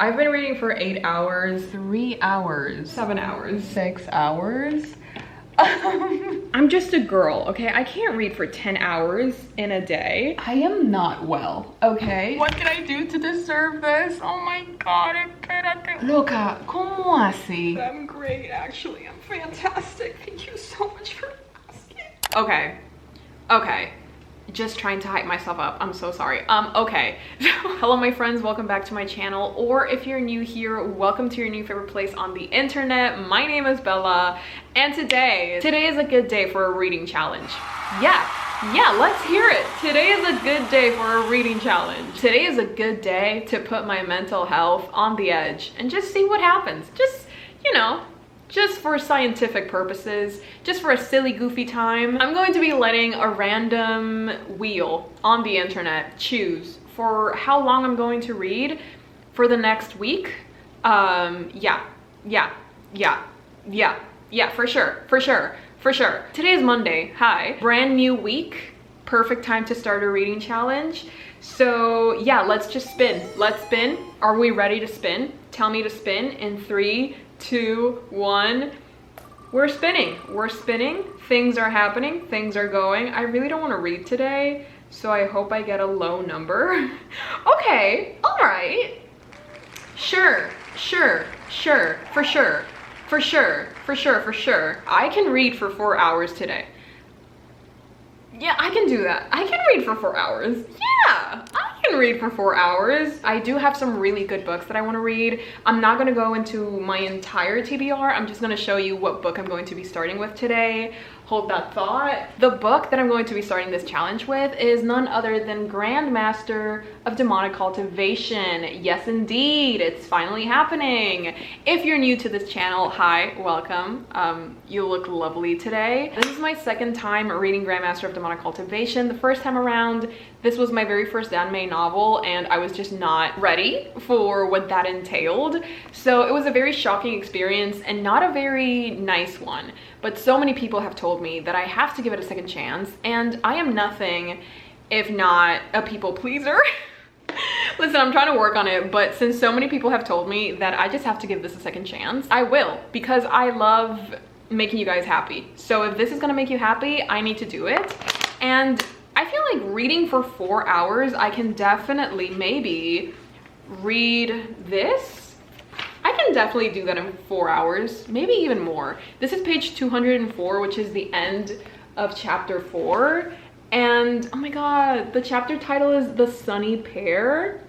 I've been reading for 8 hours, 3 hours, 7 hours, 6 hours. I'm just a girl, okay? I can't read for 10 hours in a day. I am not well, okay? What can I do to deserve this? Oh my god, Loca, ¿cómo así? I'm great, actually. I'm fantastic. Thank you so much for asking. Okay. Just trying to hype myself up. I'm so sorry. Okay. Hello, my friends. Welcome back to my channel. Or if you're new here, welcome to your new favorite place on the internet. My name is Bella, and today is a good day for a reading challenge. Yeah, let's hear it. Today is a good day for a reading challenge. Today is a good day to put my mental health on the edge and just see what happens. Just, you know, just for scientific purposes, just for a silly, goofy time. I'm going to be letting a random wheel on the internet choose for how long I'm going to read for the next week. Yeah, for sure. Today is Monday, hi. Brand new week, perfect time to start a reading challenge. So yeah, let's just spin. Let's spin. Are we ready to spin? Tell me to spin in 3, 2, 1. We're spinning. Things are happening, things are going. I really don't want to read today, so I hope I get a low number. Okay, all right. Sure, for sure. I can read for 4 hours today. Yeah, I can do that. I can read for 4 hours. Yeah, I can read for 4 hours. I do have some really good books that I want to read. I'm not going to go into my entire TBR. I'm just going to show you what book I'm going to be starting with today. Hold that thought. The book that I'm going to be starting this challenge with is none other than Grandmaster of Demonic Cultivation. Yes, indeed, it's finally happening. If you're new to this channel, hi, welcome. You look lovely today. This is my second time reading Grandmaster of Demonic Cultivation. The first time around, this was my very first anime novel, and I was just not ready for what that entailed. So it was a very shocking experience and not a very nice one. But so many people have told me that I have to give it a second chance, and I am nothing if not a people pleaser. Listen, I'm trying to work on it, but since so many people have told me that I just have to give this a second chance, I will, because I love making you guys happy. So if this is gonna make you happy, I need to do it. And I feel like reading for 4 hours, I can definitely maybe read this. I can definitely do that in 4 hours, maybe even more. This is page 204, which is the end of chapter 4. And oh my god, the chapter title is The Sunny Pair.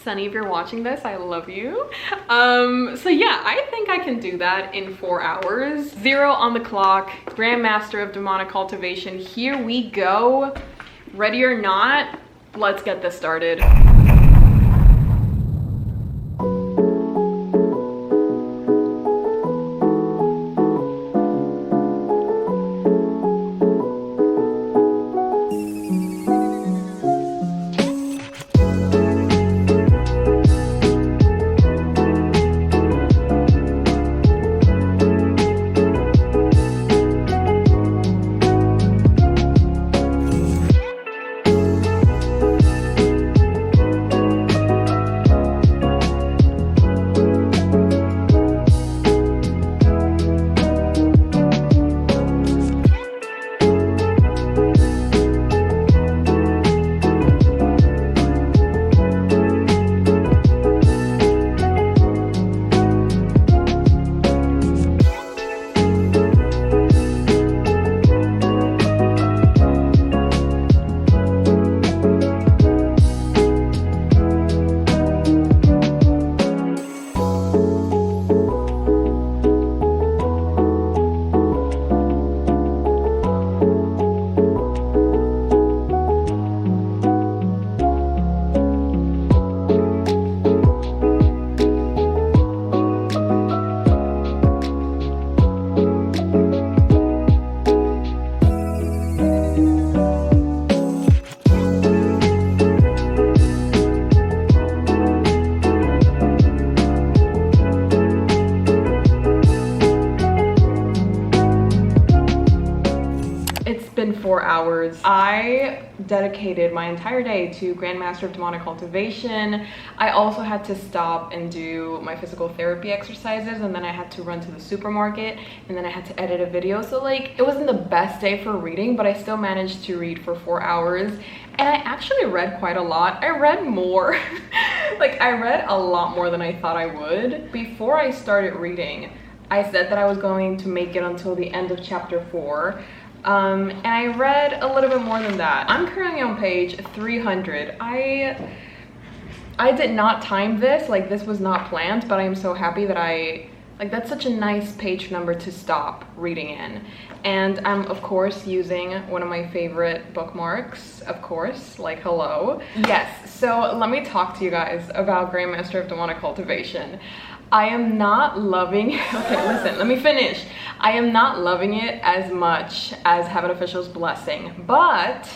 Sunny, if you're watching this, I love you. So yeah, I think I can do that in 4 hours. 0 on the clock, Grandmaster of Demonic Cultivation. Here we go. Ready or not, let's get this started. hours. I dedicated my entire day to Grandmaster of Demonic Cultivation. I also had to stop and do my physical therapy exercises, and then I had to run to the supermarket, and then I had to edit a video. So like, it wasn't the best day for reading, but I still managed to read for 4 hours. And I actually read quite a lot. I read more. Like, I read a lot more than I thought I would. Before I started reading, I said that I was going to make it until the end of chapter 4. And I read a little bit more than that. I'm currently on page 300. I did not time this, like this was not planned, but I am so happy that like that's such a nice page number to stop reading in. And I'm of course using one of my favorite bookmarks, of course, like hello. Yes, so let me talk to you guys about Grandmaster of Demonic Cultivation. I am not loving, okay, listen, let me finish. I am not loving it as much as Heaven Official's Blessing, but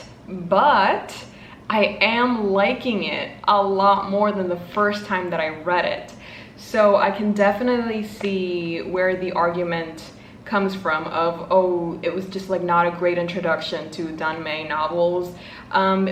I am liking it a lot more than the first time that I read it. So I can definitely see where the argument comes from of, oh, it was just like not a great introduction to Danmei novels,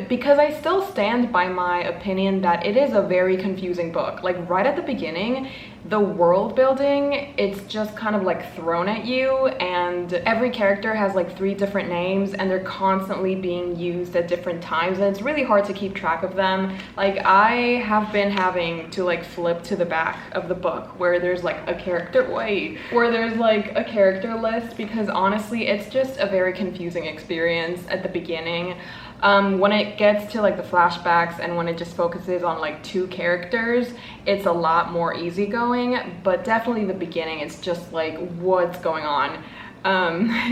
because I still stand by my opinion that it is a very confusing book. Like right at the beginning, the world building, it's just kind of like thrown at you, and every character has like 3 different names and they're constantly being used at different times, and it's really hard to keep track of them. Like I have been having to like flip to the back of the book where there's like a character, where there's like a character list, because honestly it's just a very confusing experience at the beginning. When it gets to like the flashbacks and when it just focuses on like 2 characters, it's a lot more easygoing, but definitely the beginning, it's just like, what's going on?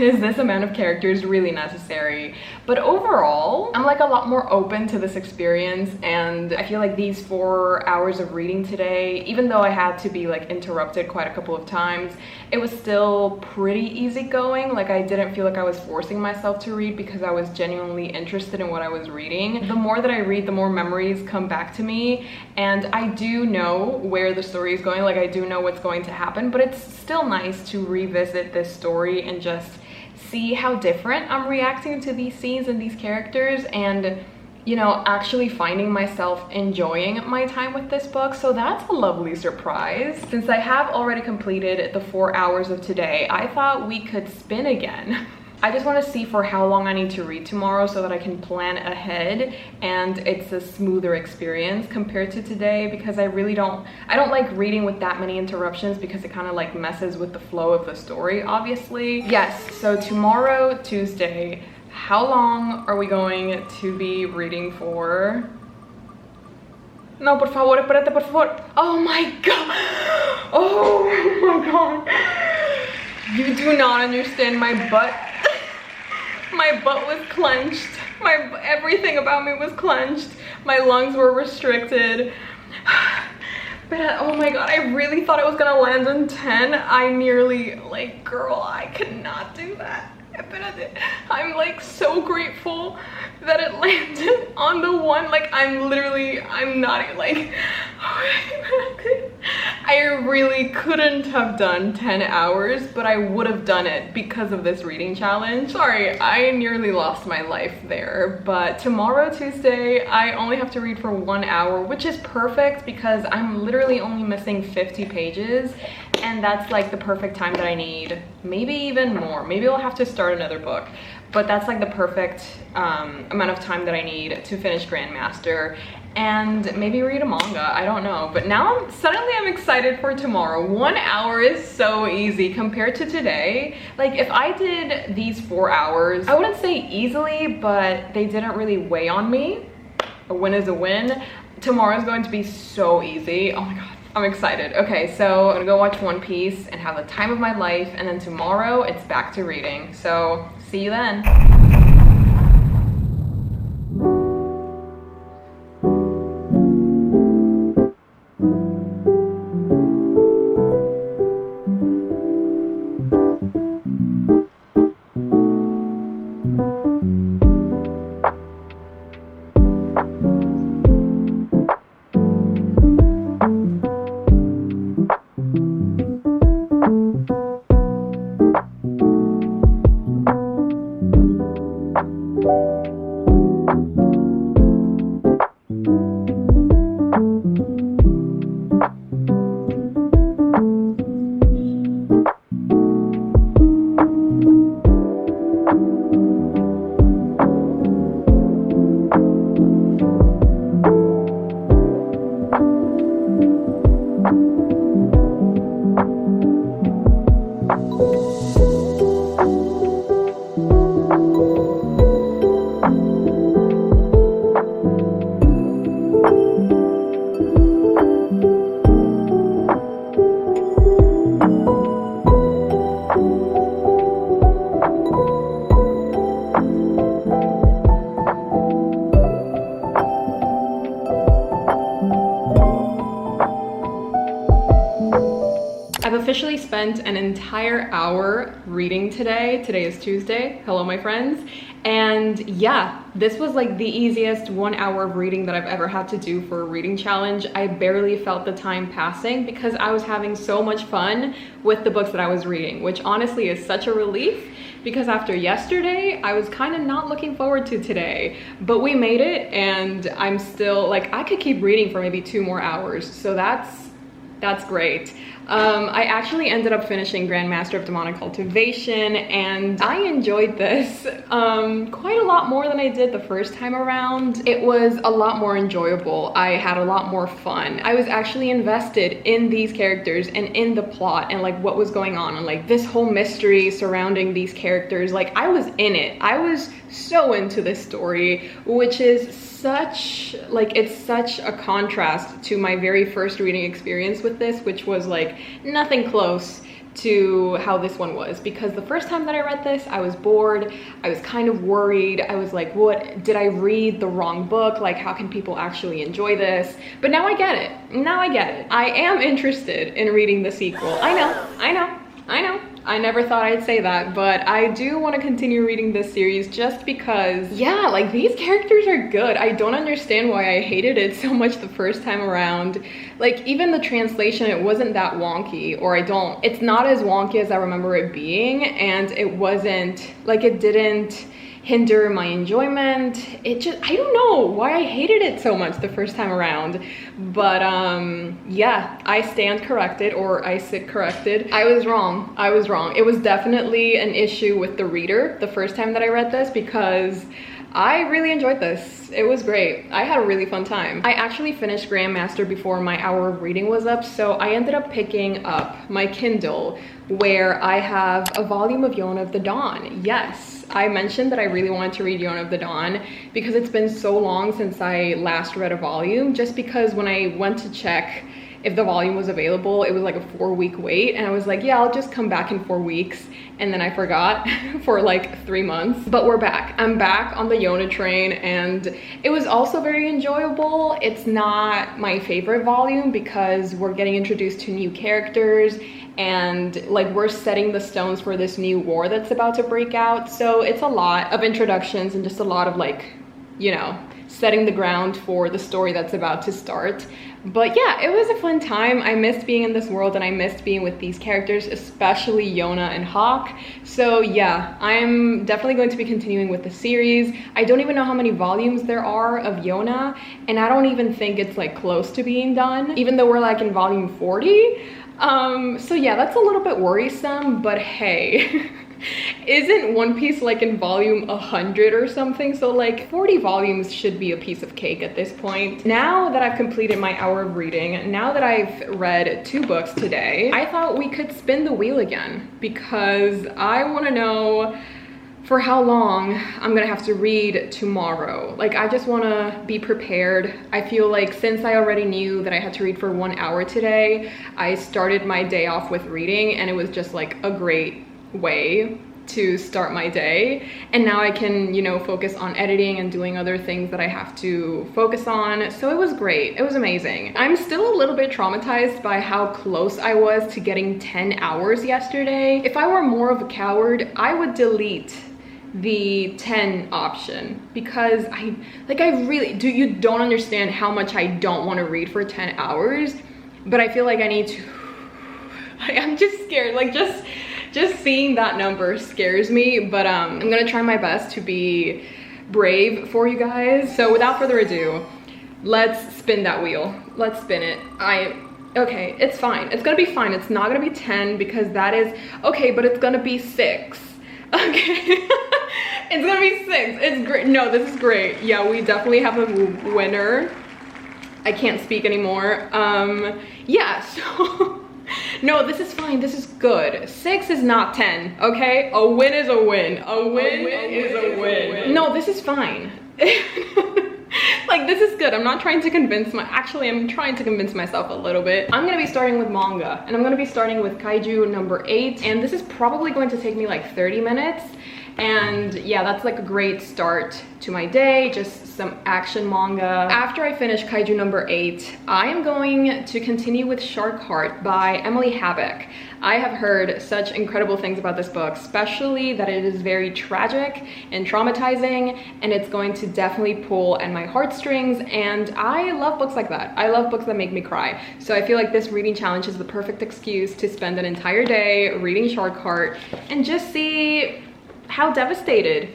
Is this amount of characters really necessary? But overall, I'm like a lot more open to this experience, and I feel like these 4 hours of reading today, even though I had to be like interrupted quite a couple of times, it was still pretty easygoing. Like I didn't feel like I was forcing myself to read because I was genuinely interested in what I was reading. The more that I read, the more memories come back to me, and I do know where the story is going. Like I do know what's going to happen, but it's still nice to revisit this story and just see how different I'm reacting to these scenes and these characters, and you know, actually finding myself enjoying my time with this book. So that's a lovely surprise. Since I have already completed the 4 hours of today, I thought we could spin again. I just want to see for how long I need to read tomorrow so that I can plan ahead and it's a smoother experience compared to today, because I don't like reading with that many interruptions, because it kind of like messes with the flow of the story, obviously. Yes, so tomorrow, Tuesday, how long are we going to be reading for? No, por favor, espérate, por favor. Oh my god. Oh my god. You do not understand my butt. My butt was clenched. Everything about me was clenched. My lungs were restricted. But oh my god, I really thought it was gonna land on 10. I nearly, like, girl, I could not do that. I'm like so grateful that it landed on the 1. Like I'm not like, I really couldn't have done 10 hours, but I would have done it because of this reading challenge. Sorry, I nearly lost my life there. But tomorrow, Tuesday, I only have to read for 1 hour, which is perfect because I'm literally only missing 50 pages. And that's like the perfect time that I need. Maybe even more. Maybe I'll have to start another book. But that's like the perfect amount of time that I need to finish Grandmaster and maybe read a manga. I don't know. But now suddenly I'm excited for tomorrow. 1 hour is so easy compared to today. Like if I did these 4 hours, I wouldn't say easily, but they didn't really weigh on me. A win is a win. Tomorrow is going to be so easy. Oh my god. I'm excited. Okay, so I'm gonna go watch One Piece and have the time of my life, and then tomorrow it's back to reading. So see you then. officially spent an entire hour reading today. Today is Tuesday. Hello, my friends. And yeah, this was like the easiest 1 hour of reading that I've ever had to do for a reading challenge. I barely felt the time passing because I was having so much fun with the books that I was reading, which honestly is such a relief because after yesterday, I was kind of not looking forward to today, but we made it and I'm still like, I could keep reading for maybe 2 more hours. So that's great. I actually ended up finishing Grandmaster of Demonic Cultivation and I enjoyed this quite a lot more than I did the first time around. It was a lot more enjoyable. I had a lot more fun. I was actually invested in these characters and in the plot and like what was going on and like this whole mystery surrounding these characters. Like I was in it. I was so into this story, which is such like, it's such a contrast to my very first reading experience with this, which was like nothing close to how this one was, because the first time that I read this, I was bored. I was kind of worried. I was like, what, did I read the wrong book? Like, how can people actually enjoy this? But now I get it. Now I get it. I am interested in reading the sequel. I know. I never thought I'd say that, but I do want to continue reading this series just because, yeah, like these characters are good. I don't understand why I hated it so much the first time around. Like even the translation, it wasn't that wonky, or it's not as wonky as I remember it being, and it wasn't, like it didn't hinder my enjoyment. It just, I don't know why I hated it so much the first time around, but yeah, I stand corrected, or I sit corrected. I was wrong. It was definitely an issue with the reader the first time that I read this because I really enjoyed this. It was great. I had a really fun time. I actually finished Grandmaster before my hour of reading was up, so I ended up picking up my Kindle where I have a volume of Yona of the Dawn. Yes. I mentioned that I really wanted to read Yona of the Dawn because it's been so long since I last read a volume, just because when I went to check if the volume was available, it was like a 4-week wait, and I was like, yeah, I'll just come back in 4 weeks, and then I forgot for like 3 months. But we're back. I'm back on the Yona train, and it was also very enjoyable. It's not my favorite volume because we're getting introduced to new characters, and like we're setting the stones for this new war that's about to break out. So it's a lot of introductions and just a lot of like, you know, setting the ground for the story that's about to start. But yeah, it was a fun time. I missed being in this world and I missed being with these characters, especially Yona and Hawk. So yeah, I'm definitely going to be continuing with the series. I don't even know how many volumes there are of Yona, and I don't even think it's like close to being done, even though we're like in volume 40. So yeah, that's a little bit worrisome, but hey. Isn't One Piece like in volume 100 or something? So like 40 volumes should be a piece of cake at this point. Now that I've completed my hour of reading, now that I've read 2 books today, I thought we could spin the wheel again because I want to know for how long I'm gonna have to read tomorrow. Like I just wanna be prepared. I feel like since I already knew that I had to read for 1 hour today, I started my day off with reading, and it was just like a great way to start my day. And now I can, you know, focus on editing and doing other things that I have to focus on. So it was great. It was amazing. I'm still a little bit traumatized by how close I was to getting 10 hours yesterday. If I were more of a coward, I would delete the 10 option because I really do. You don't understand how much I don't want to read for 10 hours, but I feel like I need to. I'm just scared. Like just seeing that number scares me, but I'm gonna try my best to be brave for you guys. So without further ado, let's spin that wheel. Let's spin it. Okay, it's fine. It's gonna be fine. It's not gonna be 10 because that is, okay, but it's gonna be 6. Okay, it's gonna be 6. It's great. No, this is great. Yeah, we definitely have a winner. I can't speak anymore. Yeah, so no, this is fine. This is good. 6 is not 10, okay? A win is a win. A win is a win. No, this is fine. Like, this is good. I'm not trying to convince actually, I'm trying to convince myself a little bit. I'm gonna be starting with manga, and I'm gonna be starting with Kaiju number 8, and this is probably going to take me like 30 minutes. And yeah, that's like a great start to my day, just some action manga. After I finish Kaiju number 8, I am going to continue with Shark Heart by Emily Habeck. I have heard such incredible things about this book, especially that it is very tragic and traumatizing, and it's going to definitely pull at my heartstrings, and I love books like that. I love books that make me cry. So I feel like this reading challenge is the perfect excuse to spend an entire day reading Shark Heart and just see how devastated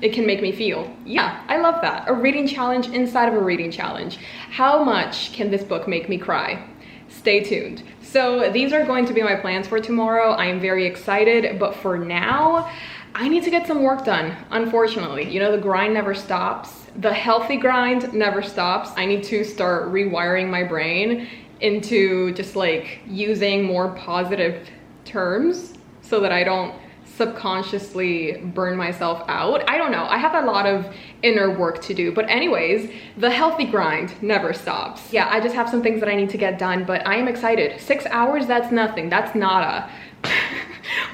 it can make me feel. Yeah, I love that. A reading challenge inside of a reading challenge. How much can this book make me cry? Stay tuned. So these are going to be my plans for tomorrow. I am very excited, but for now, I need to get some work done, unfortunately. You know, the grind never stops. The healthy grind never stops. I need to start rewiring my brain into just like using more positive terms so that I don't subconsciously burn myself out. I don't know, I have a lot of inner work to do, but anyways, the healthy grind never stops. Yeah, I just have some things that I need to get done, but I am excited. 6 hours, that's nothing, that's nada.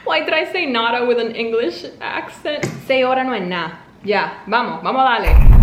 Why did I say nada with an English accent? 6 horas no es nada. Ya, vamos dale.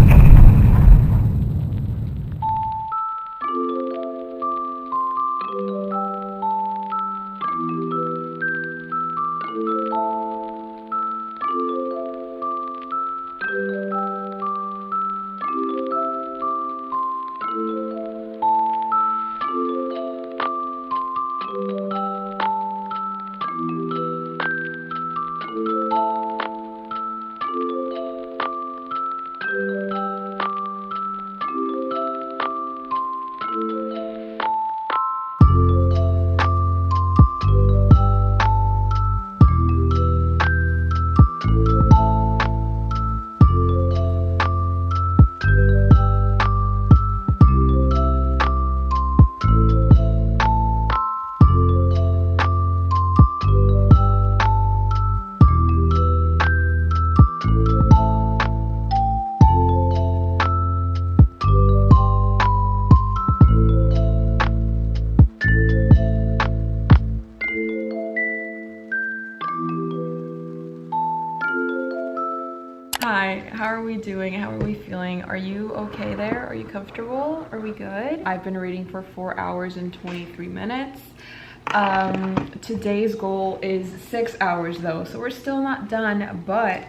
Hi, how are we doing? How are we feeling? Are you okay there? Are you comfortable? Are we good? I've been reading for 4 hours and 23 minutes. Today's goal is 6 hours though, so we're still not done, but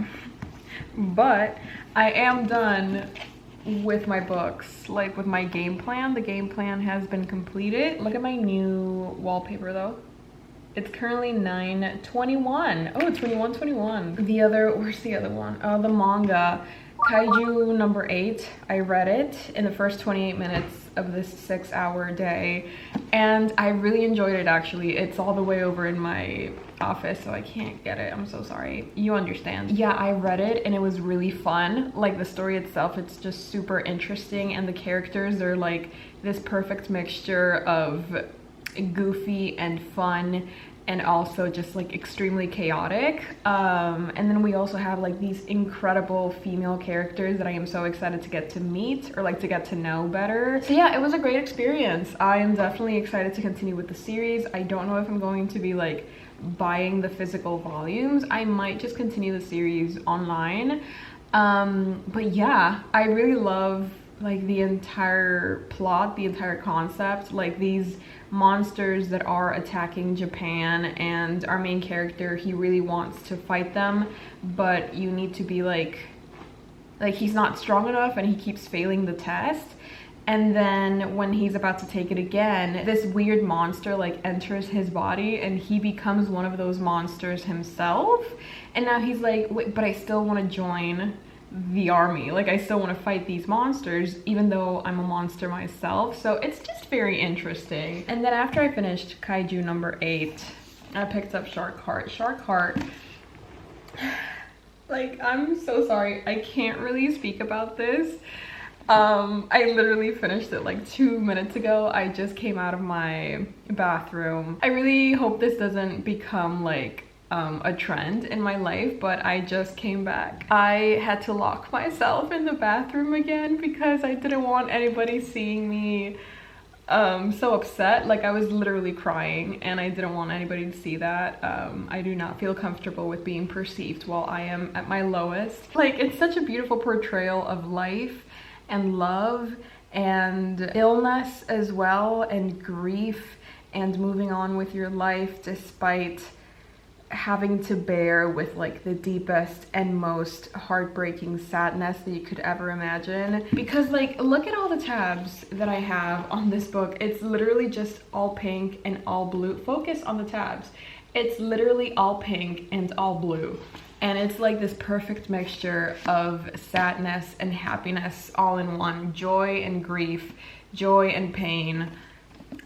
I am done with my books, like with my game plan. The game plan has been completed. Look at my new wallpaper though. It's currently 9:21. Oh, 21:21. The other, where's the other one? Oh, the manga, Kaiju number 8. I read it in the first 28 minutes of this 6-hour day, and I really enjoyed it actually. It's all the way over in my office, so I can't get it. I'm so sorry. You understand. Yeah, I read it and it was really fun. Like the story itself, it's just super interesting, and the characters are like this perfect mixture of goofy and fun and also just like extremely chaotic, and then we also have like these incredible female characters that I am so excited to get to meet or like to get to know better. So yeah, it was a great experience. I am definitely excited to continue with the series. I don't know if I'm going to be like buying the physical volumes. I might just continue the series online, but yeah, I really love like the entire plot, the entire concept, like these monsters that are attacking Japan, and our main character, he really wants to fight them, but you need to be like he's not strong enough and he keeps failing the test. And then when he's about to take it again, this weird monster like enters his body and he becomes one of those monsters himself. And now he's like, wait, but I still want to join the army, like I still want to fight these monsters even though I'm a monster myself. So it's just very interesting. And then after I finished Kaiju number 8, I picked up Shark Heart. Shark Heart, like, I'm so sorry, I can't really speak about this. I literally finished it like 2 minutes ago. I just came out of my bathroom. I really hope this doesn't become like a trend in my life, but I just came back. I had to lock myself in the bathroom again because I didn't want anybody seeing me so upset. Like I was literally crying and I didn't want anybody to see that. I do not feel comfortable with being perceived while I am at my lowest. Like it's such a beautiful portrayal of life and love and illness as well, and grief, and moving on with your life despite having to bear with like the deepest and most heartbreaking sadness that you could ever imagine. Because like, look at all the tabs that I have on this book. It's literally just all pink and all blue. Focus on the tabs. It's literally all pink and all blue. And it's like this perfect mixture of sadness and happiness all in one. Joy and grief, joy and pain,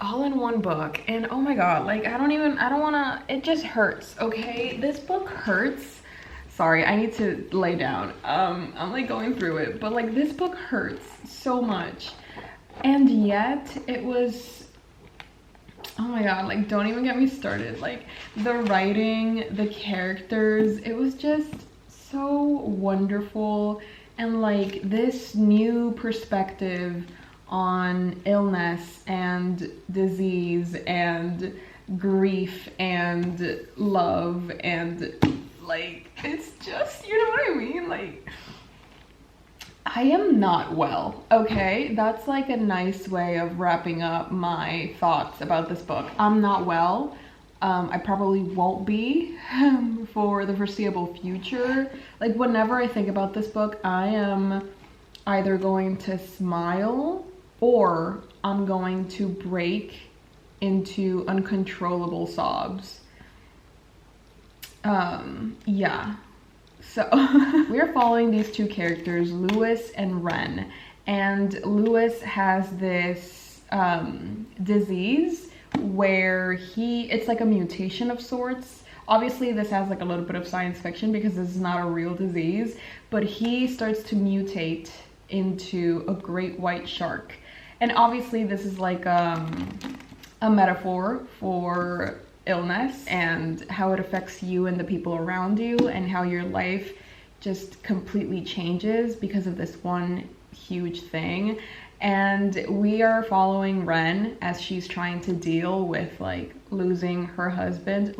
all in one book. And oh my god, like I don't wanna, it just hurts, okay? This book hurts. Sorry, I need to lay down. I'm like going through it, but like this book hurts so much. And yet it was, oh my god, like don't even get me started. Like the writing, the characters, it was just so wonderful. And like this new perspective on illness and disease and grief and love, and like it's just, you know what I mean? Like I am not well, okay? That's like a nice way of wrapping up my thoughts about this book. I'm not well. I probably won't be for the foreseeable future. Like whenever I think about this book, I am either going to smile or I'm going to break into uncontrollable sobs. Yeah. So we're following these two characters, Lewis and Ren. And Lewis has this disease where it's like a mutation of sorts. Obviously this has like a little bit of science fiction because this is not a real disease, but he starts to mutate into a great white shark. And obviously this is like a metaphor for illness and how it affects you and the people around you, and how your life just completely changes because of this one huge thing. And we are following Ren as she's trying to deal with like losing her husband,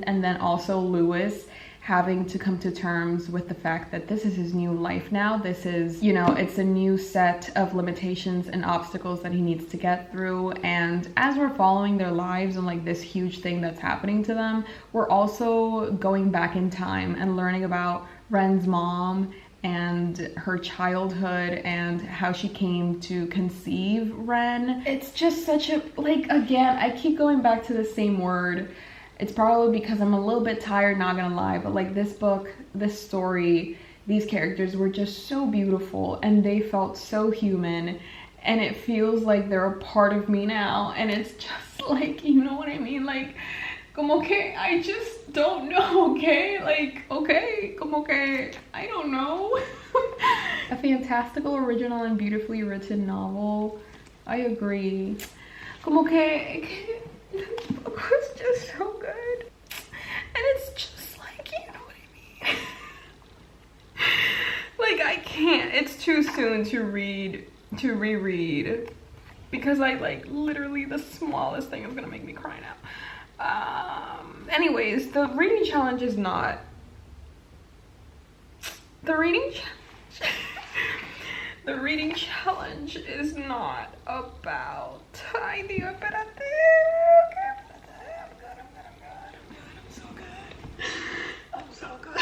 and then also Lewis having to come to terms with the fact that this is his new life now. This is, you know, it's a new set of limitations and obstacles that he needs to get through. And as we're following their lives and like this huge thing that's happening to them, we're also going back in time and learning about Ren's mom and her childhood and how she came to conceive Ren. It's just such a, like, again, I keep going back to the same word. It's probably because I'm a little bit tired, not gonna lie, but like this book, this story, these characters were just so beautiful and they felt so human, and it feels like they're a part of me now. And it's just like, you know what I mean? Like, como que I just don't know, okay? Like, okay, como que I don't know. A fantastical, original, and beautifully written novel. I agree. Como que this book was just so good. And it's just like, you know what I mean? Like, I can't, it's too soon to reread, because I like literally the smallest thing is gonna make me cry now. Anyways, the reading challenge is not the reading challenge is not about I'm so good.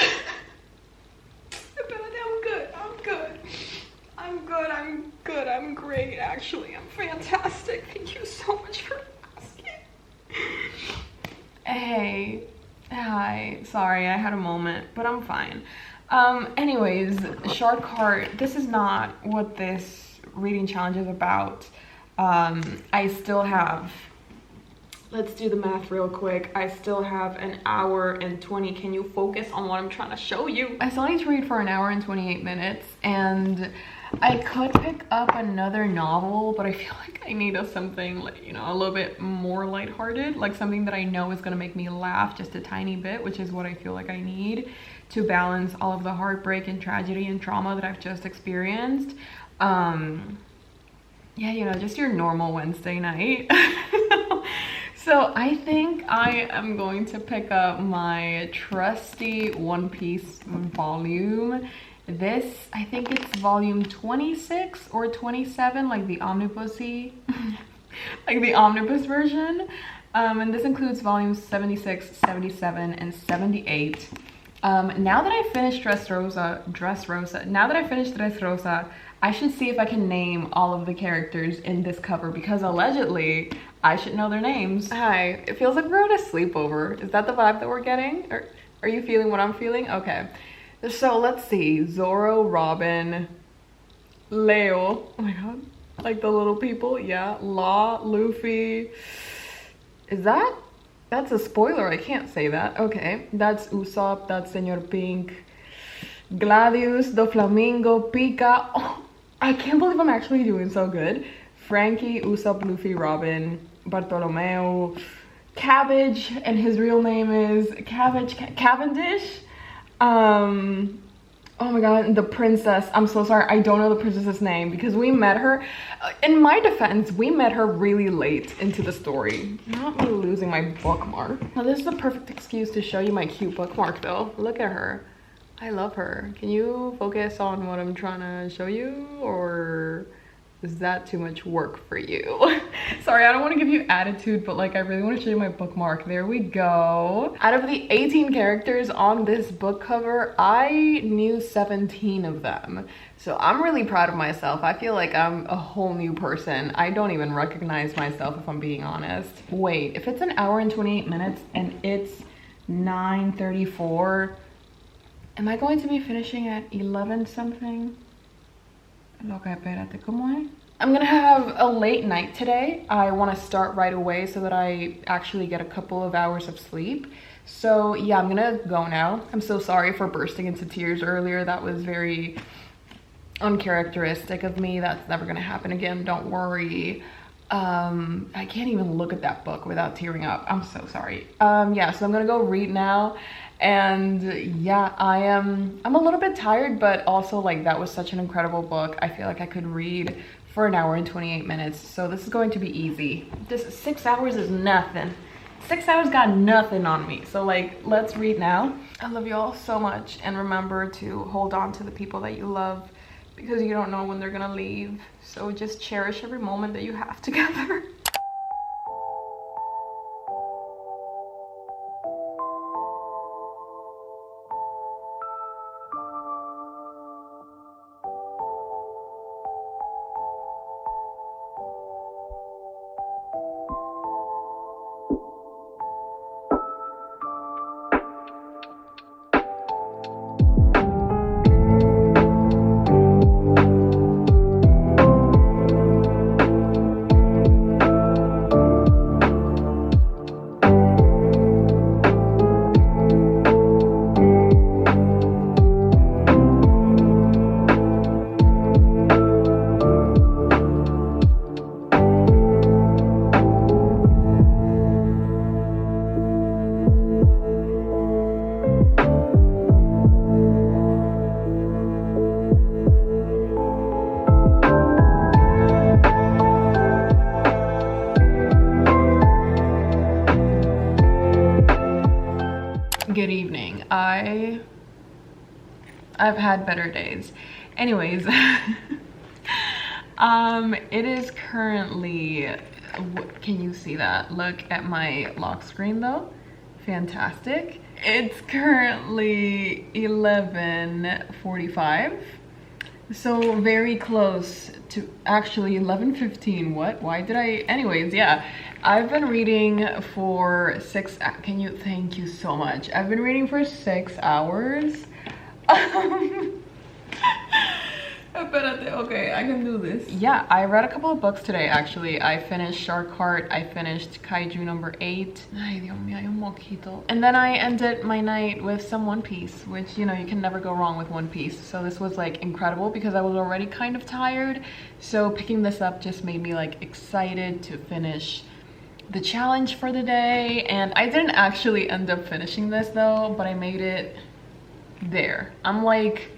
I'm great, actually. I'm fantastic. Thank you so much for asking. Hey, hi, sorry, I had a moment, but I'm fine. Anyways, Shark Heart, this is not what this reading challenge is about. I still have, let's do the math real quick. I still have an hour and 20. Can you focus on what I'm trying to show you? I still need to read for an hour and 28 minutes, and I could pick up another novel, but I feel like I need something, like, you know, a little bit more lighthearted, like something that I know is gonna make me laugh just a tiny bit, which is what I feel like I need to balance all of the heartbreak and tragedy and trauma that I've just experienced. yeah, you know, just your normal Wednesday night. So I think I am going to pick up my trusty One Piece volume. This, I think it's volume 26 or 27, like the omnibusy, like the omnibus version. And this includes volumes 76, 77, and 78. Now that I finished Dressrosa, I should see if I can name all of the characters in this cover, because allegedly I should know their names. Hi, it feels like we're at a sleepover. Is that the vibe that we're getting? Or are you feeling what I'm feeling? Okay. So let's see. Zoro, Robin, Leo. Oh my god. Like the little people. Yeah. Law, Luffy. That's a spoiler. I can't say that. Okay. That's Usopp. That's Senor Pink. Gladius, Doflamingo, Pika. Oh, I can't believe I'm actually doing so good. Frankie, Usopp, Luffy, Robin, Bartolomeo, Cabbage, and his real name is Cavendish. Oh my god, the princess. I'm so sorry, I don't know the princess's name because we met her. In my defense, we met her really late into the story. Not me losing my bookmark. Now this is the perfect excuse to show you my cute bookmark though. Look at her. I love her. Can you focus on what I'm trying to show you, or is that too much work for you? Sorry, I don't want to give you attitude, but like I really want to show you my bookmark. There we go. Out of the 18 characters on this book cover, I knew 17 of them. So I'm really proud of myself. I feel like I'm a whole new person. I don't even recognize myself if I'm being honest. Wait, if it's an hour and 28 minutes and it's 9:34, am I going to be finishing at 11 something? Okay, espérate, ¿cómo es? I'm gonna have a late night today. I want to start right away so that I actually get a couple of hours of sleep. So yeah, I'm gonna go now. I'm so sorry for bursting into tears earlier. That was very uncharacteristic of me. That's never gonna happen again, don't worry. I can't even look at that book without tearing up. I'm so sorry. Yeah, so I'm gonna go read now. And yeah, I'm a little bit tired, but also like that was such an incredible book. I feel like I could read for an hour and 28 minutes. So this is going to be easy. This 6 hours is nothing. 6 hours got nothing on me. So like, let's read now. I love you all so much. And remember to hold on to the people that you love, because you don't know when they're gonna leave. So just cherish every moment that you have together. Good evening. I've had better days. Anyways, it is currently, can you see that? Look at my lock screen though. Fantastic. It's currently 11:45. So very close to actually 11:15. What? Why did I? Anyways, yeah. I've been reading for thank you so much. I've been reading for 6 hours. Okay, I can do this. Yeah, I read a couple of books today actually. I finished Shark Heart, I finished Kaiju number 8. Ay, Dios mío, hay un mosquito. And then I ended my night with some One Piece, which, you know, you can never go wrong with One Piece. So this was like incredible because I was already kind of tired. So picking this up just made me like excited to finish the challenge for the day. And I didn't actually end up finishing this though, but I made it there. I'm like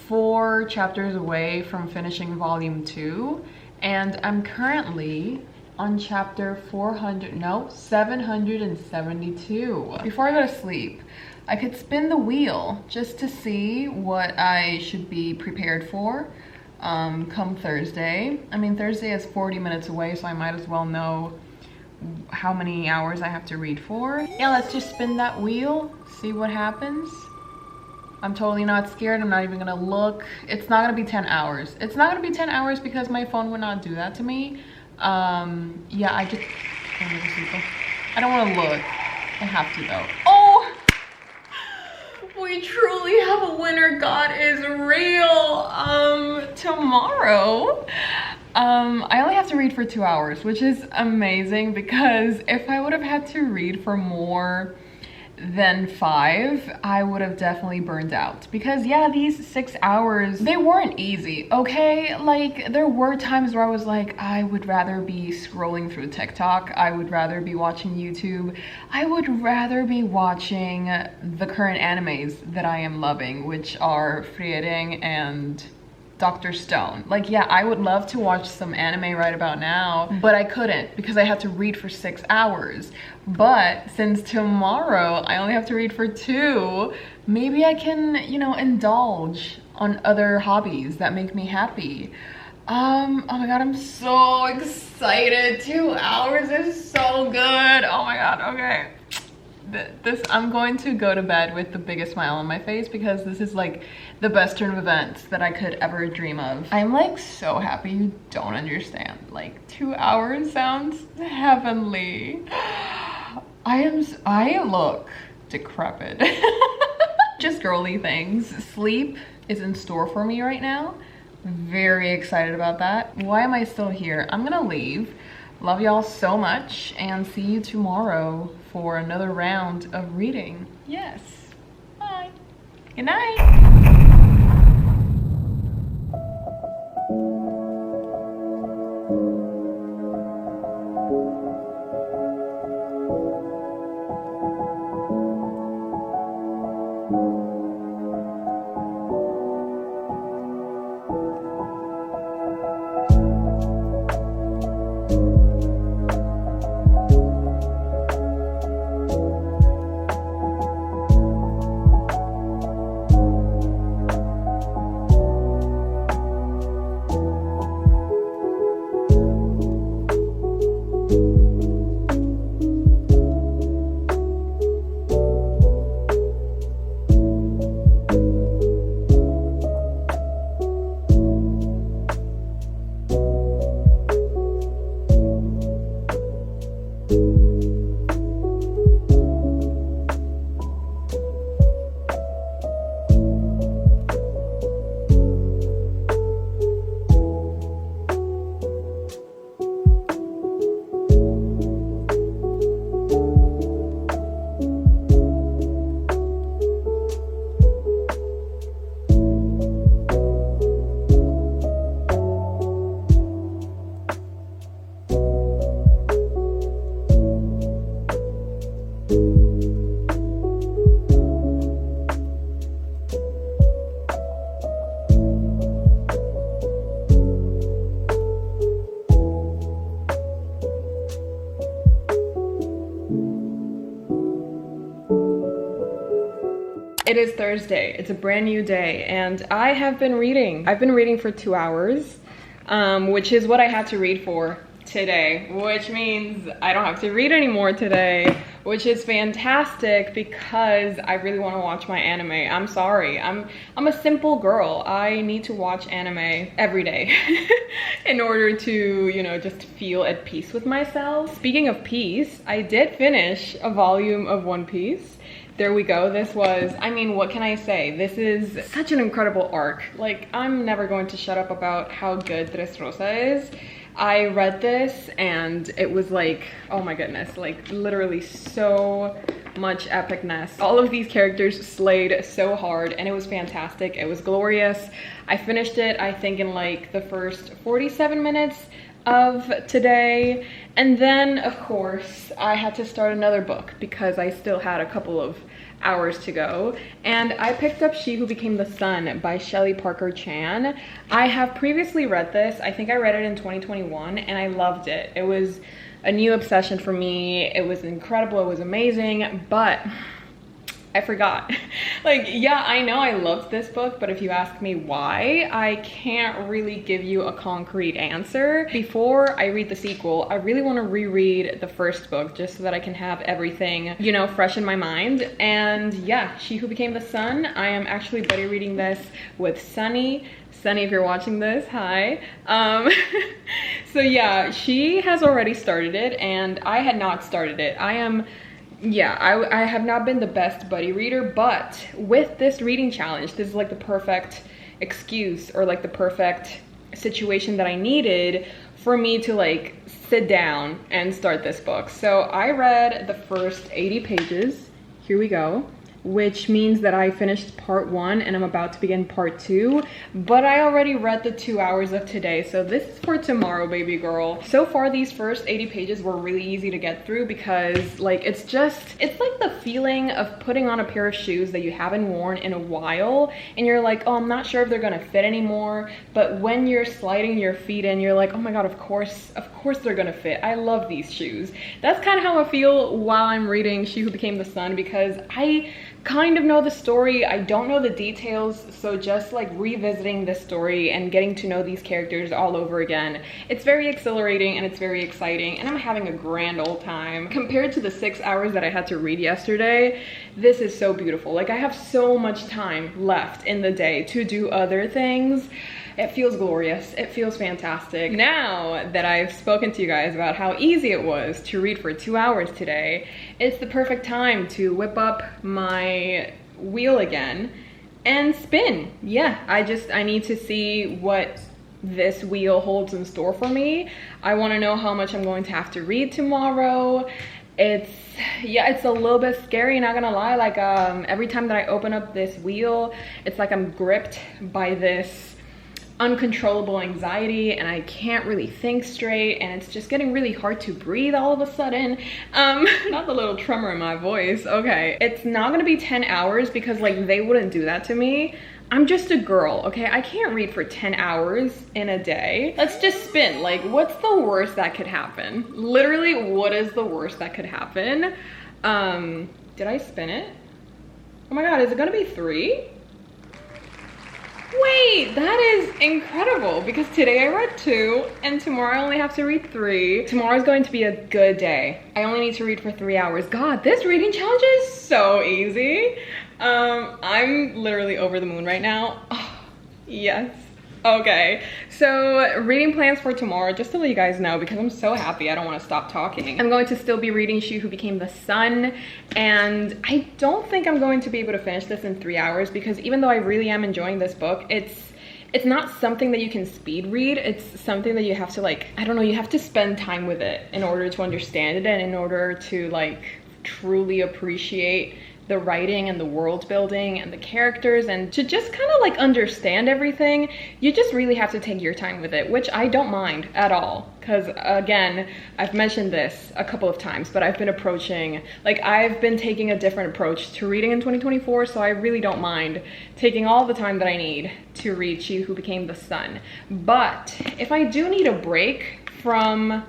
4 chapters away from finishing volume 2, and I'm currently on chapter 772. Before I go to sleep, I could spin the wheel just to see what I should be prepared for come Thursday. I mean, Thursday is 40 minutes away, so I might as well know how many hours I have to read for. Yeah, let's just spin that wheel, see what happens. I'm totally not scared. I'm not even gonna look. It's not gonna be 10 hours. It's not gonna be 10 hours because my phone would not do that to me. Yeah, I don't want to look. I have to though. Oh, we truly have a winner. God is real. Tomorrow, I only have to read for 2 hours, which is amazing because if I would have had to read for more than 5, I would have definitely burned out. Because yeah, these 6 hours, they weren't easy, okay? Like, there were times where I was like, I would rather be scrolling through TikTok, I would rather be watching YouTube, I would rather be watching the current animes that I am loving, which are Frieren and Dr. Stone. Like, yeah, I would love to watch some anime right about now, but I couldn't because I had to read for 6 hours. But since tomorrow I only have to read for 2, maybe I can, you know, indulge on other hobbies that make me happy. Oh my god, I'm so excited. 2 hours is so good. Oh my god, okay. I'm going to go to bed with the biggest smile on my face because this is like the best turn of events that I could ever dream of. I'm like so happy, you don't understand. Like 2 hours sounds heavenly. I look decrepit. Just girly things. Sleep is in store for me right now. Very excited about that. Why am I still here? I'm gonna leave. Love y'all so much and see you tomorrow for another round of reading. Yes. Bye. Good night. It is Thursday. It's a brand new day and I have been reading. I've been reading for 2 hours, which is what I had to read for today, which means I don't have to read anymore today, which is fantastic because I really want to watch my anime. I'm sorry. I'm a simple girl. I need to watch anime every day in order to, you know, just feel at peace with myself. Speaking of peace, I did finish a volume of One Piece. There we go. This was, I mean, what can I say? This is such an incredible arc. Like, I'm never going to shut up about how good Dressrosa is. I read this and it was like, oh my goodness, like literally so much epicness. All of these characters slayed so hard and it was fantastic. It was glorious. I finished it, I think, in like the first 47 minutes of today, And then, of course, I had to start another book because I still had a couple of hours to go. And I picked up She Who Became the Sun by Shelley Parker Chan. I have previously read this. I think I read it in 2021 and I loved it. It was a new obsession for me. It was incredible. It was amazing, but I forgot. Like, yeah, I know I loved this book, but if you ask me why, I can't really give you a concrete answer. Before I read the sequel, I really want to reread the first book just so that I can have everything, you know, fresh in my mind. And yeah, She Who Became the Sun, I am actually buddy reading this with Sunny. Sunny, if you're watching this, hi. So yeah, she has already started it and I had not started it. I have not been the best buddy reader, but with this reading challenge, this is like the perfect excuse or like the perfect situation that I needed for me to like sit down and start this book. So I read the first 80 pages. Here we go. Which means that I finished part 1 and I'm about to begin part 2, but I already read the 2 hours of today, so this is for tomorrow, baby girl. So far, these first 80 pages were really easy to get through because like it's like the feeling of putting on a pair of shoes that you haven't worn in a while and you're like, oh, I'm not sure if they're gonna fit anymore, but when you're sliding your feet in, you're like, oh my god, of course they're gonna fit. I love these shoes. That's kind of how I feel while I'm reading She Who Became the Sun, because I kind of know the story. I don't know the details, so just like revisiting this story and getting to know these characters all over again, it's very exhilarating and it's very exciting and I'm having a grand old time. Compared to the 6 hours that I had to read yesterday, this is so beautiful. Like, I have so much time left in the day to do other things. It feels glorious. It feels fantastic. Now that I've spoken to you guys about how easy it was to read for 2 hours today, it's the perfect time to whip up my wheel again and spin. Yeah, I need to see what this wheel holds in store for me. I want to know how much I'm going to have to read tomorrow. It's a little bit scary, not gonna lie. Like, every time that I open up this wheel, it's like I'm gripped by this uncontrollable anxiety and I can't really think straight and it's just getting really hard to breathe all of a sudden. Not the little tremor in my voice. Okay, it's not gonna be 10 hours because like they wouldn't do that to me. I'm just a girl, okay? I can't read for 10 hours in a day. Let's just spin. Like, what's the worst that could happen? Literally, what is the worst that could happen? Did I spin it? Oh my god, is it gonna be 3? Wait, that is incredible because today I read 2 and tomorrow I only have to read 3. Tomorrow's going to be a good day. I only need to read for 3 hours. God, this reading challenge is so easy. I'm literally over the moon right now. Oh, yes. Okay, so reading plans for tomorrow, just to let you guys know, because I'm so happy I don't want to stop talking. I'm going to still be reading She Who Became the Sun, and I don't think I'm going to be able to finish this in 3 hours because even though I really am enjoying this book, it's not something that you can speed read. It's something that you have to like, I don't know, you have to spend time with it in order to understand it and in order to like truly appreciate the writing and the world building and the characters, and to just kind of like understand everything, you just really have to take your time with it, which I don't mind at all. Because again, I've mentioned this a couple of times, but I've been taking a different approach to reading in 2024, so I really don't mind taking all the time that I need to read She Who Became the Sun. But if I do need a break from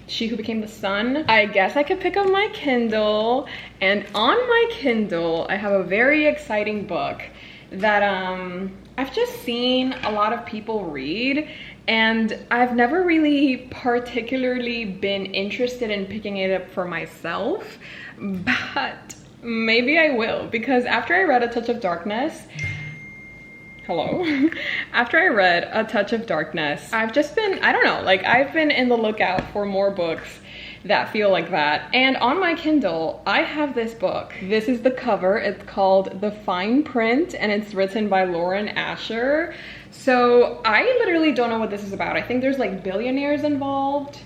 She Who Became the Sun, I guess I could pick up my Kindle, and on my Kindle I have a very exciting book that I've just seen a lot of people read, and I've never really particularly been interested in picking it up for myself, but maybe I will, because after I read A Touch of Darkness, after I read A Touch of Darkness, I've just been, I don't know, like I've been in the lookout for more books that feel like that. And on my Kindle, I have this book. This is the cover. It's called The Fine Print and it's written by Lauren Asher. So I literally don't know what this is about. I think there's like billionaires involved.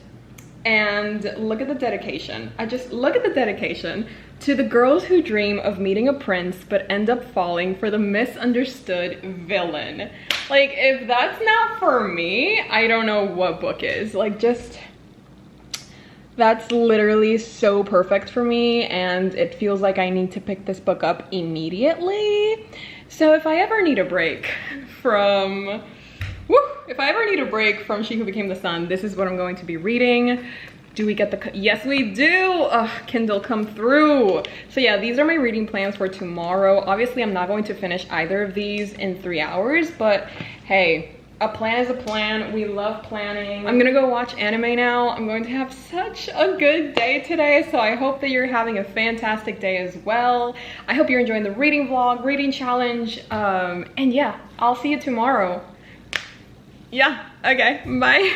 And look at the dedication. Look at the dedication. To the girls who dream of meeting a prince but end up falling for the misunderstood villain. Like, if that's not for me, I don't know what book is. Like, just That's literally so perfect for me, and it feels like I need to pick this book up immediately. So if I ever need a break from She Who Became the Sun, this is what I'm going to be reading. Do we get the, yes we do. Ugh, Kindle come through. So yeah, these are my reading plans for tomorrow. Obviously I'm not going to finish either of these in 3 hours, but hey, a plan is a plan. We love planning. I'm gonna go watch anime now. I'm going to have such a good day today, so I hope that you're having a fantastic day as well. I hope you're enjoying the reading vlog, reading challenge, and yeah, I'll see you tomorrow. Yeah, okay, bye.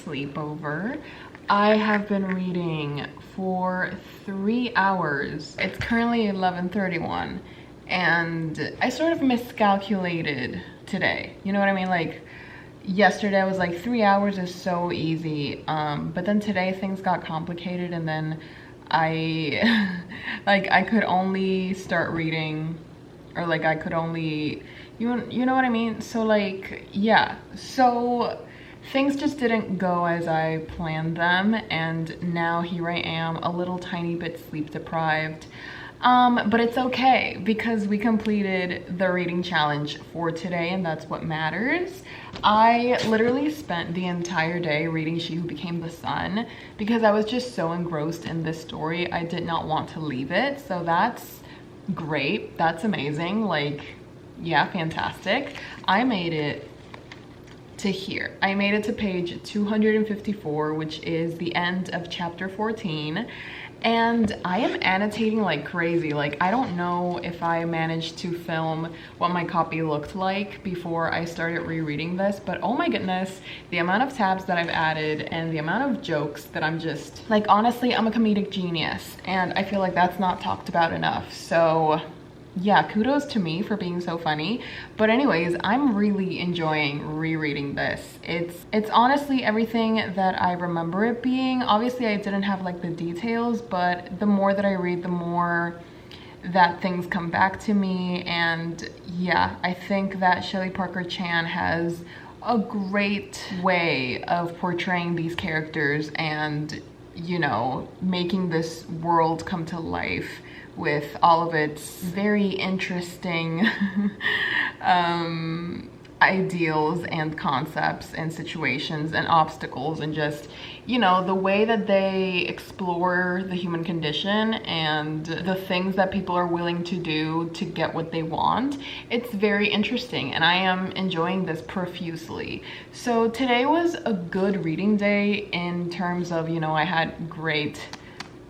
Sleepover. I have been reading for 3 hours. It's currently 11:31 and I sort of miscalculated today. You know what I mean? Like yesterday I was like 3 hours is so easy, but then today things got complicated and then I like I could only start reading, or like I could only, you know what I mean? So like yeah, so things just didn't go as I planned them, and now here I am, a little tiny bit sleep deprived. But it's okay because we completed the reading challenge for today, and that's what matters. I literally spent the entire day reading She Who Became the Sun because I was just so engrossed in this story. I did not want to leave it, so that's great. That's amazing. Like, yeah, fantastic. I made it to here. I made it to page 254, which is the end of chapter 14, and I am annotating like crazy. Like I don't know if I managed to film what my copy looked like before I started rereading this, but oh my goodness, the amount of tabs that I've added and the amount of jokes that I'm just like, honestly, I'm a comedic genius and I feel like that's not talked about enough. So yeah, kudos to me for being so funny. But anyways, I'm really enjoying rereading this. It's honestly everything that I remember it being. Obviously I didn't have like the details, but the more that I read, the more that things come back to me. And yeah, I think that Shelley Parker Chan has a great way of portraying these characters and, you know, making this world come to life with all of its very interesting ideals and concepts and situations and obstacles, and just, you know, the way that they explore the human condition and the things that people are willing to do to get what they want. It's very interesting and I am enjoying this profusely. So today was a good reading day in terms of, you know, I had great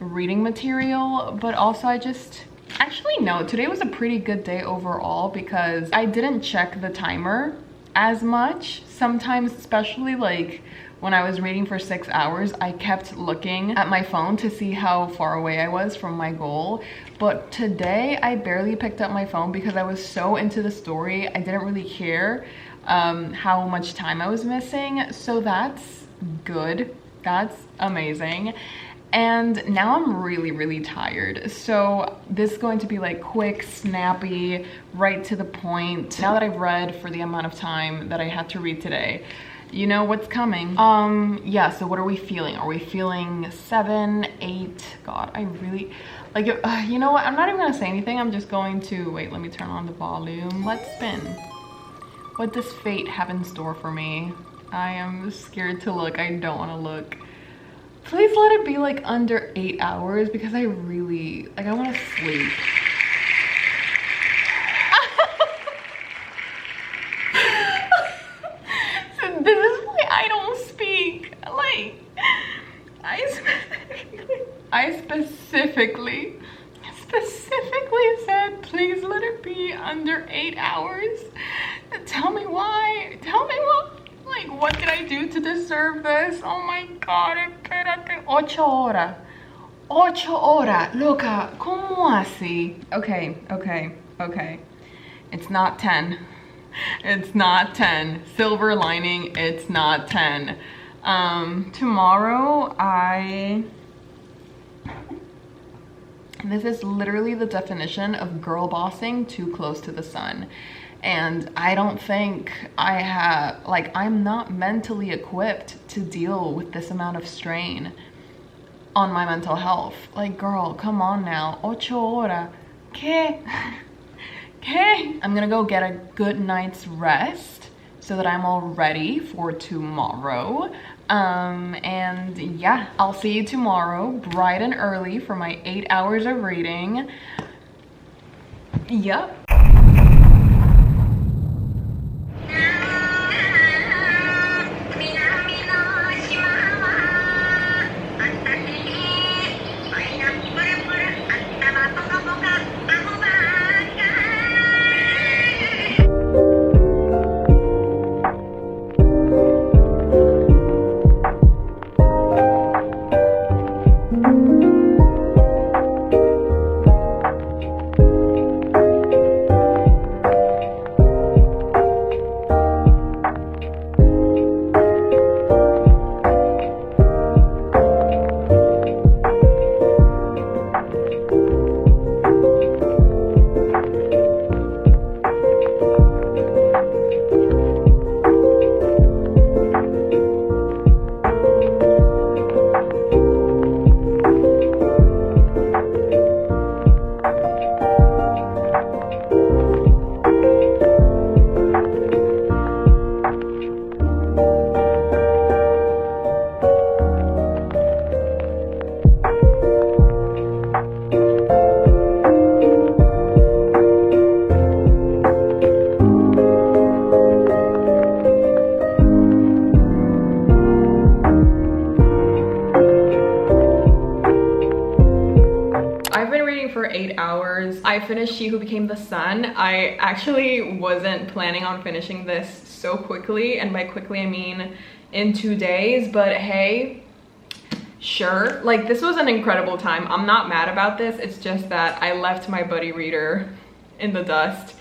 reading material, but also actually no, today was a pretty good day overall because I didn't check the timer as much. Sometimes, especially like when I was reading for 6 hours, I kept looking at my phone to see how far away I was from my goal. But today I barely picked up my phone because I was so into the story. I didn't really care how much time I was missing. So that's good. That's amazing. And now I'm really tired. So this is going to be like quick, snappy, right to the point. Now that I've read for the amount of time that I had to read today, you know what's coming. Yeah, so what are we feeling? Are we feeling 7, 8? God, I really, like, you know what? I'm not even gonna say anything. I'm just going to, wait, let me turn on the volume. Let's spin. What does fate have in store for me? I am scared to look. I don't wanna look. Please let it be like under 8 hours because I really, like, I wanna sleep. So this is why I don't speak. Like, I specifically said, please let it be under 8 hours. Tell me why. Tell me why. Like, what did I do to deserve this? Oh my God, espérate. 8 horas. 8 horas. Loca, ¿cómo así? Okay. It's not 10. It's not 10. Silver lining, it's not 10. Tomorrow this is literally the definition of girl bossing too close to the sun. And I don't think I have, like, I'm not mentally equipped to deal with this amount of strain on my mental health. Like, girl, come on now. 8 horas. ¿Qué? ¿Qué? I'm gonna go get a good night's rest so that I'm all ready for tomorrow. And yeah, I'll see you tomorrow bright and early for my 8 hours of reading. Yep. For 8 hours. I finished She Who Became the Sun. I actually wasn't planning on finishing this so quickly, and by quickly I mean in 2 days, but hey, sure. Like, this was an incredible time. I'm not mad about this. It's just that I left my buddy reader in the dust.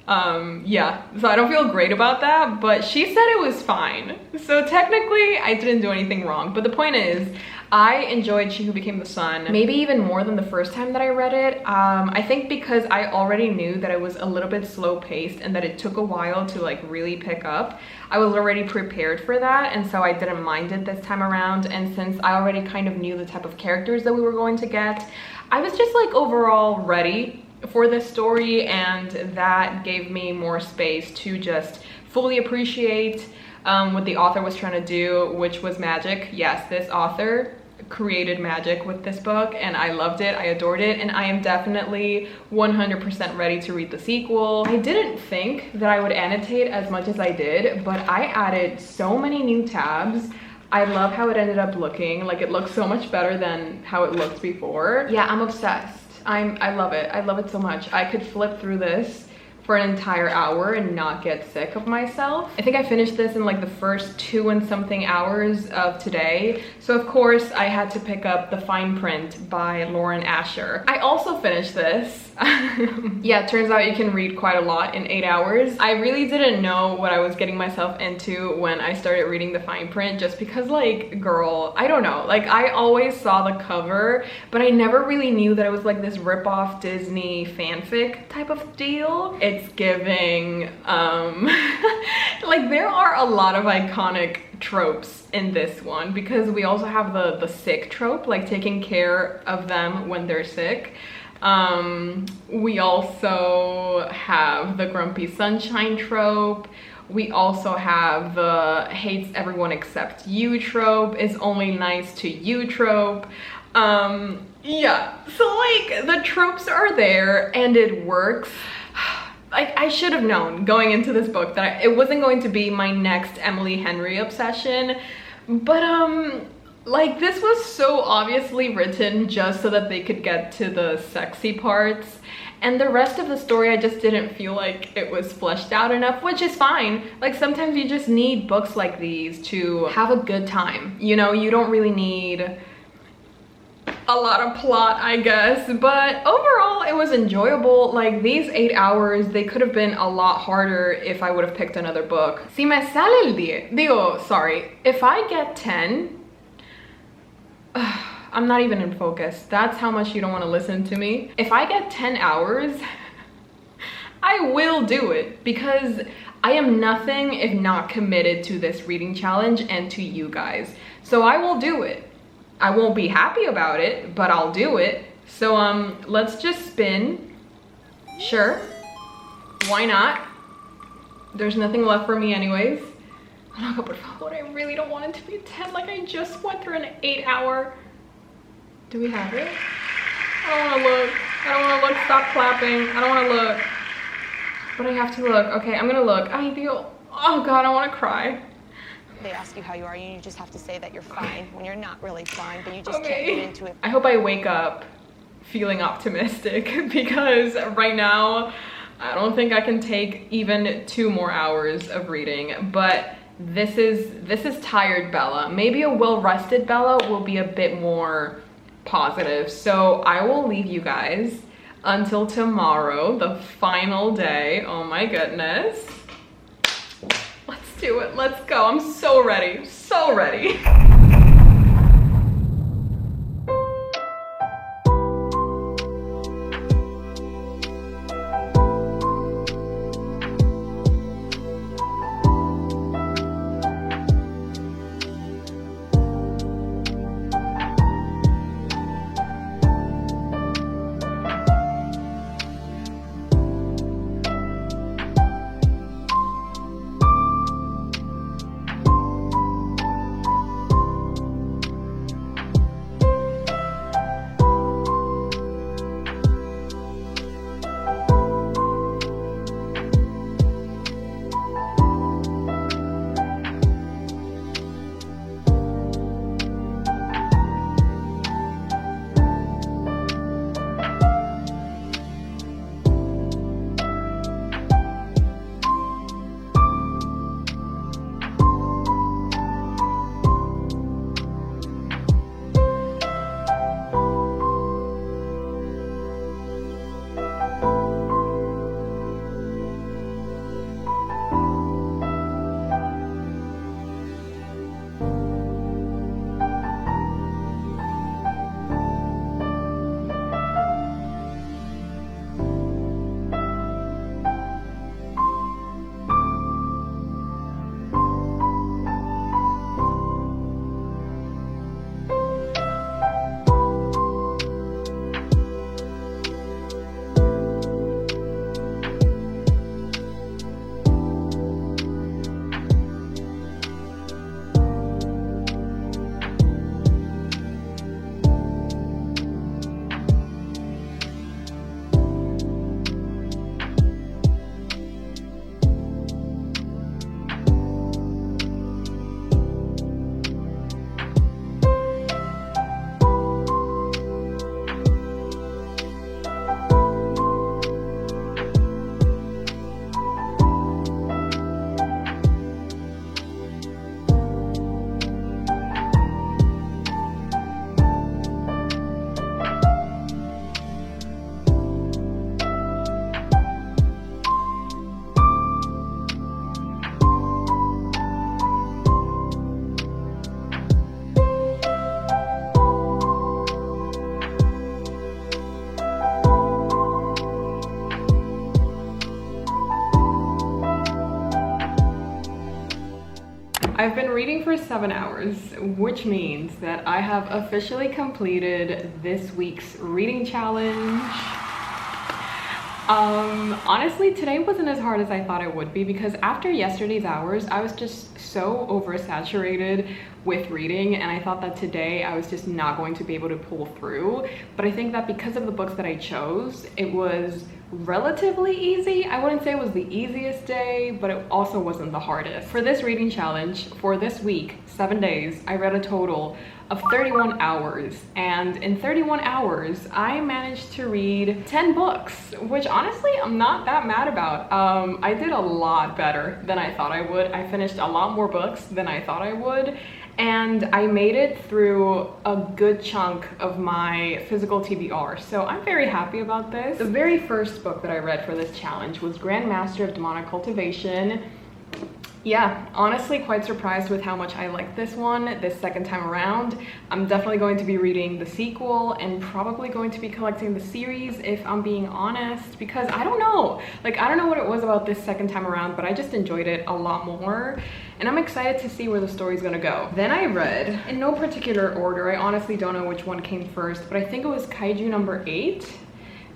Yeah, so I don't feel great about that, but she said it was fine. So technically I didn't do anything wrong, but the point is, I enjoyed She Who Became the Sun, maybe even more than the first time that I read it. I think because I already knew that it was a little bit slow paced and that it took a while to like really pick up. I was already prepared for that, and so I didn't mind it this time around. And since I already kind of knew the type of characters that we were going to get, I was just like overall ready for this story, and that gave me more space to just fully appreciate what the author was trying to do, which was magic. Yes, this author created magic with this book, and I loved it. I adored it, and I am definitely 100% ready to read the sequel. I didn't think that I would annotate as much as I did, but I added so many new tabs. I love how it ended up looking. Like, it looks so much better than how it looked before. Yeah, I'm obsessed. I love it. I love it so much. I could flip through this for an entire hour and not get sick of myself. I think I finished this in like the first 2 and something hours of today. So of course I had to pick up The Fine Print by Lauren Asher. I also finished this. Yeah, it turns out you can read quite a lot in 8 hours. I really didn't know what I was getting myself into when I started reading The Fine Print, just because like, girl, I don't know. Like I always saw the cover, but I never really knew that it was like this rip-off Disney fanfic type of deal. It's giving, like there are a lot of iconic tropes in this one, because we also have the sick trope, like taking care of them when they're sick. We also have the grumpy sunshine trope. We also have the hates everyone except you trope, is only nice to you trope. Yeah, so like the tropes are there and it works. Like I should have known going into this book that it wasn't going to be my next Emily Henry obsession, but like this was so obviously written just so that they could get to the sexy parts, and the rest of the story I just didn't feel like it was fleshed out enough, which is fine. Like sometimes you just need books like these to have a good time, you know? You don't really need a lot of plot, I guess, but overall it was enjoyable. Like these 8 hours, they could have been a lot harder if I would have picked another book. Si me sale el 10, digo, sorry, if I get 10, I'm not even in focus. That's how much you don't want to listen to me. If I get 10 hours, I will do it, because I am nothing if not committed to this reading challenge and to you guys. So I will do it. I won't be happy about it, but I'll do it. So let's just spin. Sure, why not? There's nothing left for me anyways. Oh no, por favor, I really don't want it to be 10. Like I just went through an 8 hour. Do we have it? I don't want to look. I don't want to look. Stop clapping. I don't want to look. But I have to look. Okay, I'm gonna look. I feel, oh God, I want to cry. They ask you how you are, you just have to say that you're fine when you're not really fine, but you just can't get into it. I hope I wake up feeling optimistic, because right now I don't think I can take even 2 more hours of reading, but this is tired Bella. Maybe a well-rested Bella will be a bit more positive. So I will leave you guys until tomorrow, the final day. Oh my goodness. Let's do it. Let's go. I'm so ready. So ready. I've been reading for 7 hours, which means that I have officially completed this week's reading challenge. Honestly, today wasn't as hard as I thought it would be because after yesterday's hours, I was just so oversaturated with reading, and I thought that today I was just not going to be able to pull through. But I think that because of the books that I chose, it was relatively easy. I wouldn't say it was the easiest day, but it also wasn't the hardest. For this reading challenge, for this week, 7 days, I read a total of 31 hours, and in 31 hours I managed to read 10 books, which honestly I'm not that mad about. I did a lot better than I thought I would. I finished a lot more books than I thought I would, and I made it through a good chunk of my physical TBR, so I'm very happy about this. The very first book that I read for this challenge was Grandmaster of Demonic Cultivation. Yeah, honestly quite surprised with how much I liked this one this second time around. I'm definitely going to be reading the sequel and probably going to be collecting the series if I'm being honest, because I don't know. Like, I don't know what it was about this second time around, but I just enjoyed it a lot more. And I'm excited to see where the story's gonna go. Then I read, in no particular order, I honestly don't know which one came first, but I think it was Kaiju number 8.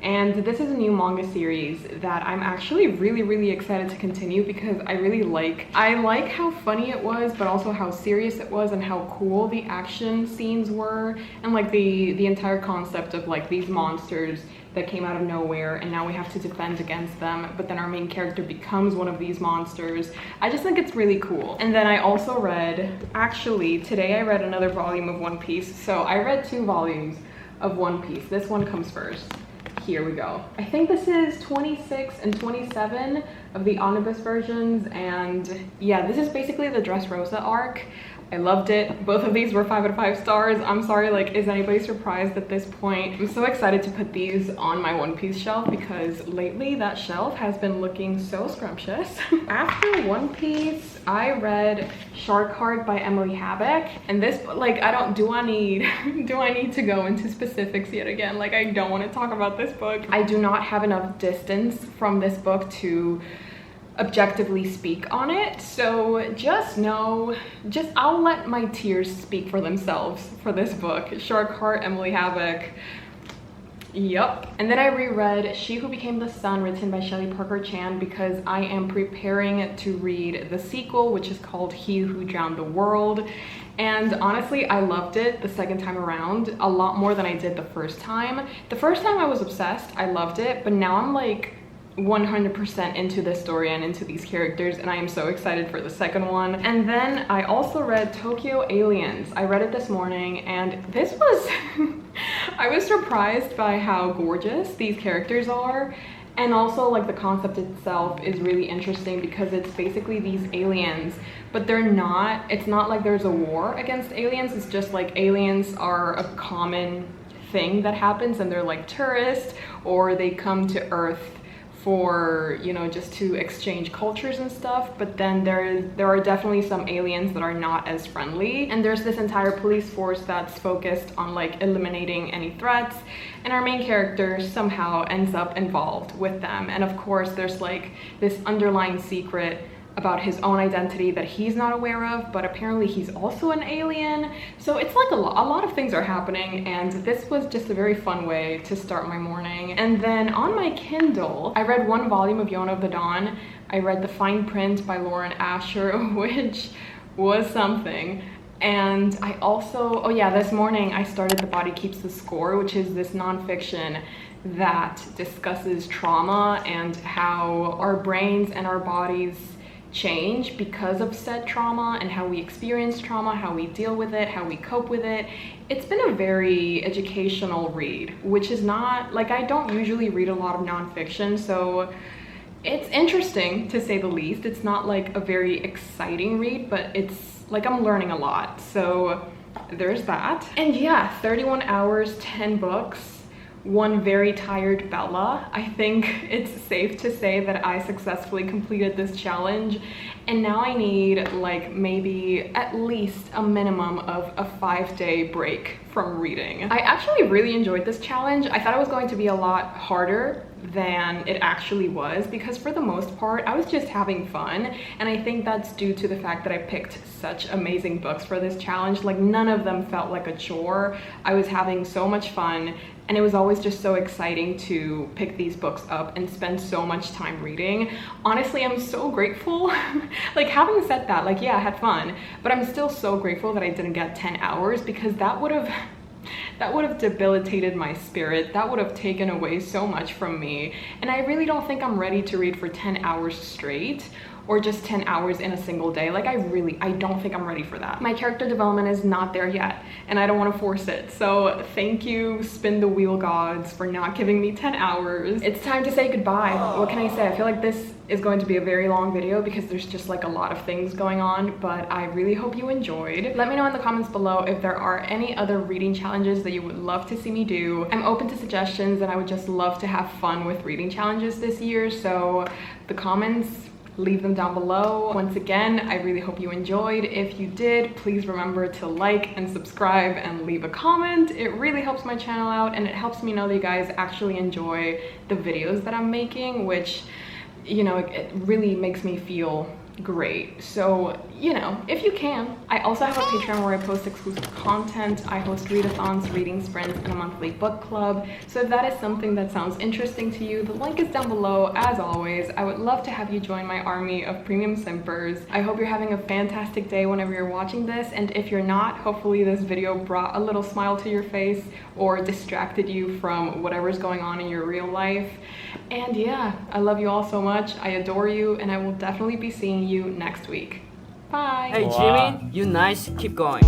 And this is a new manga series that I'm actually really excited to continue because I like how funny it was, but also how serious it was and how cool the action scenes were, and like the entire concept of like these monsters that came out of nowhere and now we have to defend against them, but then our main character becomes one of these monsters. I just think it's really cool. And then I also read, actually today I read another volume of One Piece. So I read 2 volumes of One Piece. This one comes first. Here we go. I think this is 26 and 27 of the omnibus versions, and yeah, this is basically the Dressrosa arc. I loved it. Both of these were 5 out of 5 stars. I'm sorry, like, is anybody surprised at this point? I'm so excited to put these on my One Piece shelf because lately that shelf has been looking so scrumptious. After One Piece, I read Shark Heart by Emily Habeck, and this, like, do I need to go into specifics yet again? Like, I don't want to talk about this book. I do not have enough distance from this book to objectively speak on it, so just know, I'll let my tears speak for themselves for this book. Shark Heart, Emily Habeck. Yup. And then I reread She Who Became the Sun, written by Shelley Parker Chan, because I am preparing to read the sequel, which is called He Who Drowned the World. And honestly, I loved it the second time around a lot more than I did the first time. The first time I was obsessed, I loved it, but now I'm like 100% into this story and into these characters, and I am so excited for the second one. And then I also read Tokyo Aliens. I read it this morning, and this was I was surprised by how gorgeous these characters are, and also like the concept itself is really interesting because it's basically these aliens, but it's not like there's a war against aliens. It's just like aliens are a common thing that happens, and they're like tourists, or they come to Earth for, you know, just to exchange cultures and stuff. But then there are definitely some aliens that are not as friendly, and there's this entire police force that's focused on like eliminating any threats, and our main character somehow ends up involved with them. And of course there's like this underlying secret about his own identity that he's not aware of, but apparently he's also an alien. So it's like a lot of things are happening, and this was just a very fun way to start my morning. And then on my Kindle, I read 1 volume of Yona of the Dawn. I read The Fine Print by Lauren Asher, which was something. And I also, oh yeah, this morning I started The Body Keeps the Score, which is this nonfiction that discusses trauma and how our brains and our bodies change because of said trauma, and how we experience trauma, how we deal with it, how we cope with it. It's been a very educational read, which is not, like, I don't usually read a lot of nonfiction, so it's interesting to say the least. It's not like a very exciting read, but it's like I'm learning a lot, so there's that. And yeah, 31 hours, 10 books, one very tired Bella. I think it's safe to say that I successfully completed this challenge, and now I need like maybe at least a minimum of a 5-day break from reading. I actually really enjoyed this challenge. I thought it was going to be a lot harder than it actually was, because for the most part I was just having fun, and I think that's due to the fact that I picked such amazing books for this challenge. Like, none of them felt like a chore. I was having so much fun, and it was always just so exciting to pick these books up and spend so much time reading. Honestly, I'm so grateful. Like, having said that, like, yeah, I had fun, but I'm still so grateful that I didn't get 10 hours, because that would have debilitated my spirit. That would have taken away so much from me, and I really don't think I'm ready to read for 10 hours straight, or just 10 hours in a single day. Like, I don't think I'm ready for that. My character development is not there yet, and I don't want to force it. So thank you, spin the wheel gods, for not giving me 10 hours. It's time to say goodbye. What can I say? I feel like this is going to be a very long video because there's just like a lot of things going on, but I really hope you enjoyed. Let me know in the comments below if there are any other reading challenges that you would love to see me do. I'm open to suggestions, and I would just love to have fun with reading challenges this year, so the comments, leave them down below. Once again, I really hope you enjoyed. If you did, please remember to like and subscribe and leave a comment. It really helps my channel out, and it helps me know that you guys actually enjoy the videos that I'm making, which, you know, it really makes me feel great. So, you know, if you can. I also have a Patreon where I post exclusive content. I host readathons, reading sprints, and a monthly book club. So if that is something that sounds interesting to you, the link is down below. As always, I would love to have you join my army of premium simpers. I hope you're having a fantastic day whenever you're watching this, and if you're not, hopefully this video brought a little smile to your face or distracted you from whatever's going on in your real life. And yeah, I love you all so much. I adore you, and I will definitely be seeing you next week. Bye. Hey Jimmy, you nice, keep going.